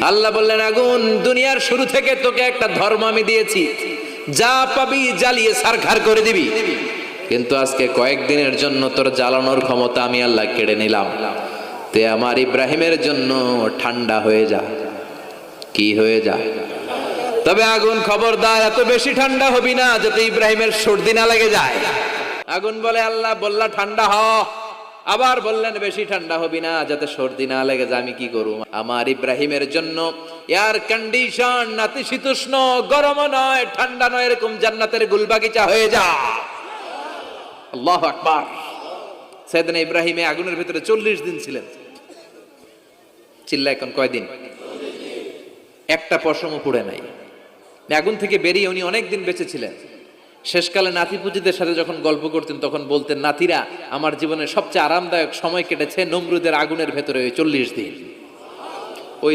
আল্লাহ বললেন, আগুন, দুনিয়ার শুরু থেকে তোকে একটা ধর্ম আমি দিয়েছি, যা পাবি জ্বালিয়ে ছারখার করে দিবি, কিন্তু আজকে কয়েকদিনের জন্য তোর জ্বালানোর ক্ষমতা আমি আল্লাহ কেড়ে নিলাম। তে আমার ইব্রাহিমের জন্য ঠান্ডা হয়ে যা। কি হয়ে যা? তবে আগুন, খবরদার এত বেশি ঠান্ডা হবি না যাতে ইব্রাহিমের সর্দি না লেগে যায়। আগুন বলে, আল্লাহ বললা ঠান্ডা হ, আবার বললেন বেশি ঠান্ডা হবি না যাতে সর্দি না লেগে যায়। আমি কি করব? আমার ইব্রাহিমের জন্য এয়ার কন্ডিশন, নাতিশীতোষ্ণ, গরম নয় ঠান্ডা নয়, এরকম জান্নাতের গুলবাগিচা হয়ে যা। আল্লাহু আকবার। সাইয়েদনা ইব্রাহিম আগুনের ভিতরে 40 দিন ছিলেন। চিল্লা এখন কয়দিন? একটা পশমও পুড়ে নাই। আগুন থেকে বেরিয়ে উনি অনেকদিন বেঁচে ছিলেন। শেষকালে নাতিপুতিদের সাথে যখন গল্প করতেন তখন বলতেন, নাতিরা, আমার জীবনের সবচেয়ে আরামদায়ক সময় কেটেছে নমরুদের আগুনের ভেতরে ওই 40 দিন। ওই